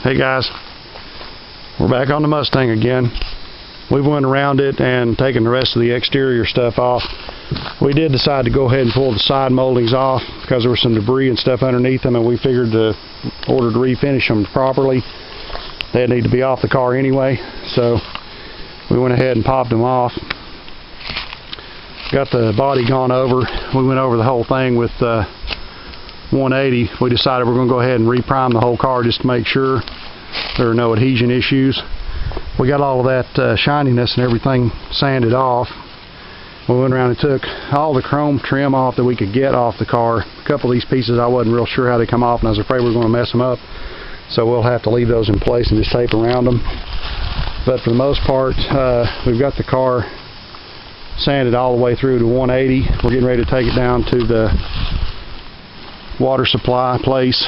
Hey guys, we're back on the Mustang again. We've went around it and taken the rest of the exterior stuff off. We did decide to go ahead and pull the side moldings off because there was some debris and stuff underneath them, and we figured in order to refinish them properly, they'd need to be off the car anyway. So we went ahead and popped them off. Got the body gone over. We went over the whole thing with 180. We decided we're going to go ahead and reprime the whole car just to make sure there are no adhesion issues. We got all of that shininess and everything sanded off. We went around and took all the chrome trim off that we could get off the car. A couple of these pieces I wasn't real sure how they come off, and I was afraid we were going to mess them up. So we'll have to leave those in place and just tape around them. But for the most part, we've got the car sanded all the way through to 180. We're getting ready to take it down to the water supply place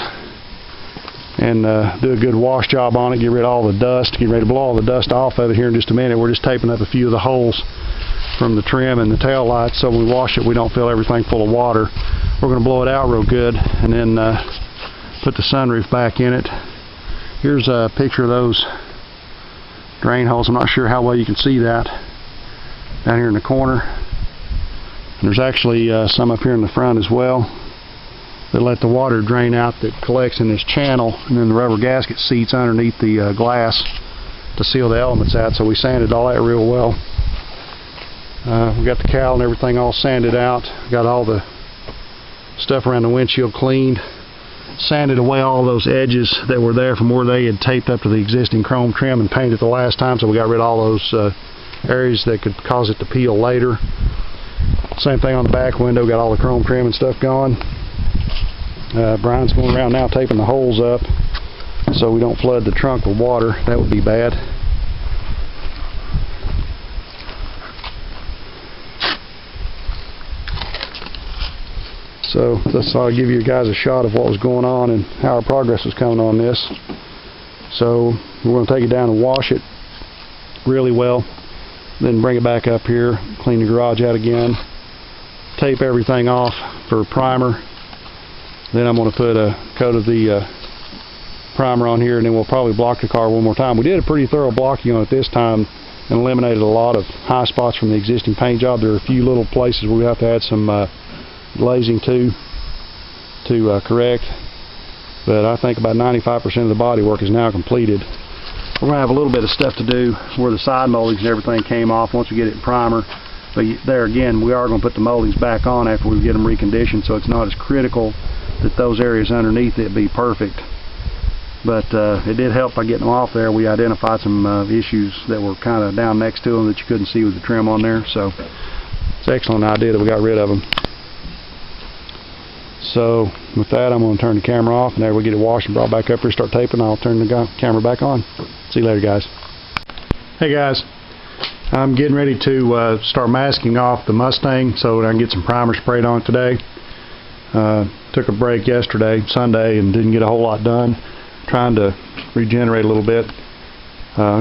and do a good wash job on it, get rid of all the dust, get ready to blow all the dust off of it here in just a minute. We're just taping up a few of the holes from the trim and the tail lights, so when we wash it we don't fill everything full of water. We're going to blow it out real good and then put the sunroof back in it. Here's a picture of those drain holes. I'm not sure how well you can see that down here in the corner. And there's actually some up here in the front as well that let the water drain out that collects in this channel, and then the rubber gasket seats underneath the glass to seal the elements out. So we sanded all that real well. We got the cowl and everything all sanded out. Got all the stuff around the windshield cleaned. Sanded away all those edges that were there from where they had taped up to the existing chrome trim and painted the last time, so we got rid of all those areas that could cause it to peel later. Same thing on the back window, got all the chrome trim and stuff gone. Brian's going around now taping the holes up so we don't flood the trunk with water. That would be bad. So that's all. I'll give you guys a shot of what was going on and how our progress was coming on this. So we're going to take it down and wash it really well, then bring it back up here, clean the garage out again, tape everything off for primer. Then I'm going to put a coat of the primer on here, and then we'll probably block the car one more time. We did a pretty thorough blocking on it this time and eliminated a lot of high spots from the existing paint job. There are a few little places where we have to add some glazing to correct, but I think about 95% of the body work is now completed. We're going to have a little bit of stuff to do where the side moldings and everything came off once we get it in primer. But there again, we are going to put the moldings back on after we get them reconditioned, so it's not as critical that those areas underneath it be perfect. But it did help by getting them off there. We identified some issues that were kind of down next to them that you couldn't see with the trim on there. So it's an excellent idea that we got rid of them. So with that, I'm going to turn the camera off, and there we get it washed and brought back up here, start taping. I'll turn the camera back on. See you later, guys. Hey guys, I'm getting ready to start masking off the Mustang so that I can get some primer sprayed on it today. Took a break yesterday, Sunday, and didn't get a whole lot done. Trying to regenerate a little bit.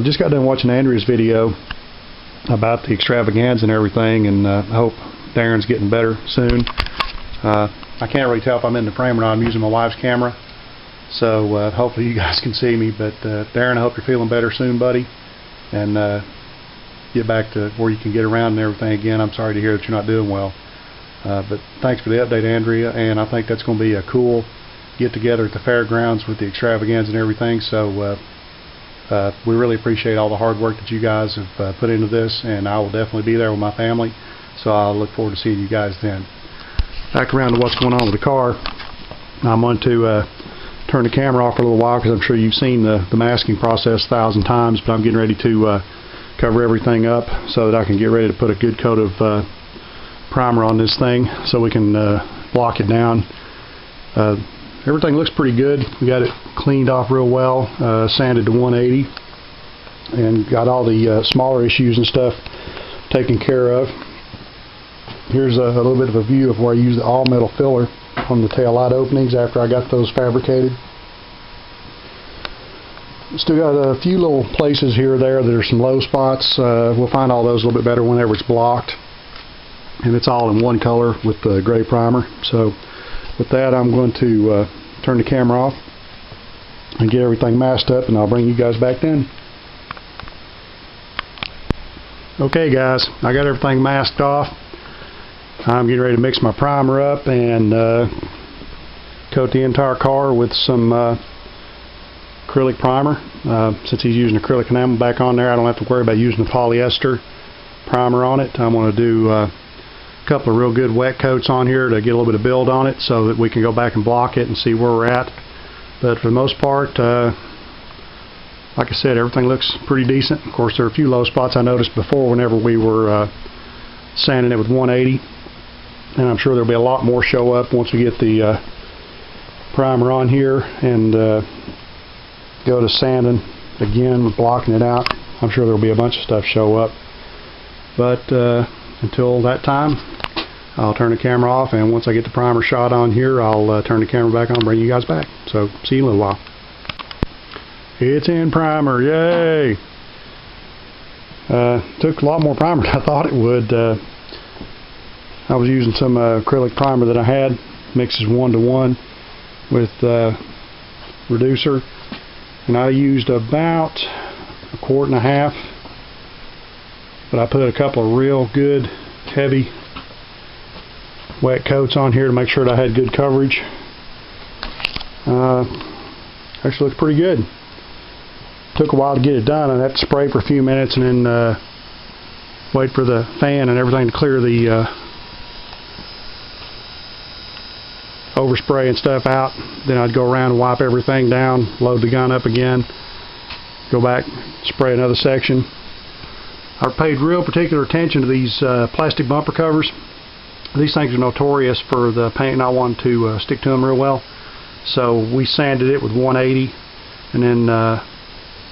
Just got done watching Andrea's video about the extravaganza and everything, and I hope Darren's getting better soon. I can't really tell if I'm in the frame or not. I'm using my wife's camera, so hopefully you guys can see me. But Darren, I hope you're feeling better soon, buddy, and get back to where you can get around and everything again. I'm sorry to hear that you're not doing well. But thanks for the update, Andrea, and I think that's going to be a cool get-together at the fairgrounds with the extravaganza and everything. So we really appreciate all the hard work that you guys have put into this, and I will definitely be there with my family. So I'll look forward to seeing you guys then. Back around to what's going on with the car. I'm going to turn the camera off for a little while because I'm sure you've seen the masking process 1,000 times, but I'm getting ready to cover everything up so that I can get ready to put a good coat of primer on this thing so we can block it down. Everything looks pretty good. We got it cleaned off real well, sanded to 180, and got all the smaller issues and stuff taken care of. Here's a little bit of a view of where I used the all-metal filler on the tail light openings after I got those fabricated. Still got a few little places here or there that are some low spots. We'll find all those a little bit better whenever it's blocked. And it's all in one color with the gray primer. So with that, I'm going to turn the camera off and get everything masked up, and I'll bring you guys back then. Okay guys, I got everything masked off. I'm getting ready to mix my primer up and coat the entire car with some acrylic primer. Since he's using acrylic enamel back on there, I don't have to worry about using the polyester primer on it. I'm going to do a couple of real good wet coats on here to get a little bit of build on it so that we can go back and block it and see where we're at. But for the most part, like I said, everything looks pretty decent. Of course, there are a few low spots I noticed before whenever we were sanding it with 180, and I'm sure there'll be a lot more show up once we get the primer on here and go to sanding again, blocking it out. I'm sure there'll be a bunch of stuff show up, but until that time, I'll turn the camera off, and once I get the primer shot on here, I'll turn the camera back on and bring you guys back. So see you in a little while. It's in primer, yay! Took a lot more primer than I thought it would. I was using some acrylic primer that I had, mixes 1-to-1 with reducer, and I used about 1.5 quarts, but I put a couple of real good heavy wet coats on here to make sure that I had good coverage. Actually looks pretty good. Took a while to get it done. I had to spray for a few minutes and then wait for the fan and everything to clear the overspray and stuff out. Then I'd go around and wipe everything down, load the gun up again, go back, spray another section. I paid real particular attention to these plastic bumper covers. These things are notorious for the paint not wanting to stick to them real well. So we sanded it with 180, and then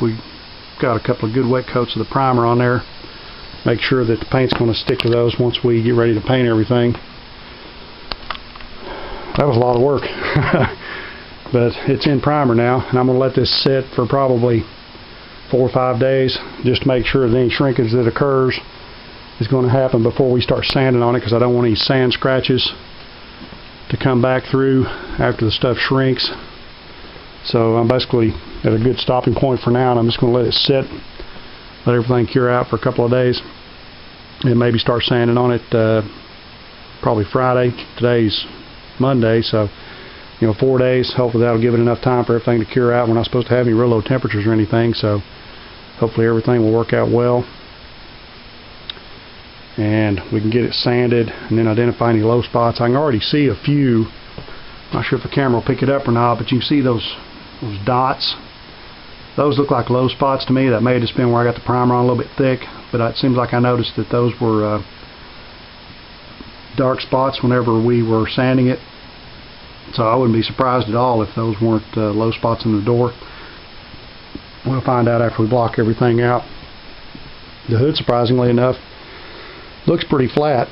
we got a couple of good wet coats of the primer on there. Make sure that the paint's going to stick to those once we get ready to paint everything. That was a lot of work. But it's in primer now, and I'm going to let this sit for probably 4 or 5 days just to make sure that any shrinkage that occurs is going to happen before we start sanding on it, because I don't want any sand scratches to come back through after the stuff shrinks. So I'm basically at a good stopping point for now, and I'm just going to let it sit, let everything cure out for a couple of days, and maybe start sanding on it probably Friday. Today's Monday, so 4 days. Hopefully that'll give it enough time for everything to cure out. We're not supposed to have any real low temperatures or anything, so hopefully everything will work out well, and we can get it sanded and then identify any low spots. I can already see a few. I'm not sure if the camera will pick it up or not, but you can see those dots. Those look like low spots to me. That may have just been where I got the primer on a little bit thick, but it seems like I noticed that those were dark spots whenever we were sanding it. So I wouldn't be surprised at all if those weren't low spots in the door. We'll find out after we block everything out. The hood, surprisingly enough, looks pretty flat.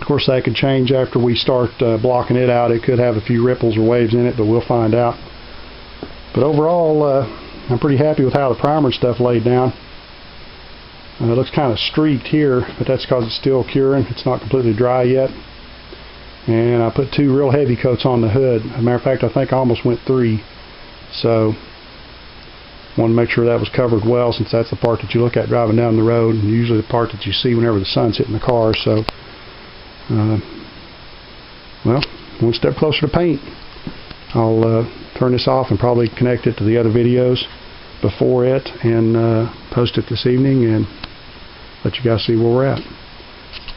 Of course, that could change after we start blocking it out. It could have a few ripples or waves in it, but we'll find out. But overall, I'm pretty happy with how the primer stuff laid down. It looks kind of streaked here, but that's because it's still curing. It's not completely dry yet. And I put 2 real heavy coats on the hood. As a matter of fact, I think I almost went 3. So want to make sure that was covered well, since that's the part that you look at driving down the road, and usually the part that you see whenever the sun's hitting the car. So well, one step closer to paint. I'll turn this off and probably connect it to the other videos before it, and post it this evening and let you guys see where we're at.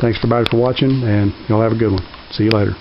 Thanks everybody for watching, and y'all have a good one. See you later.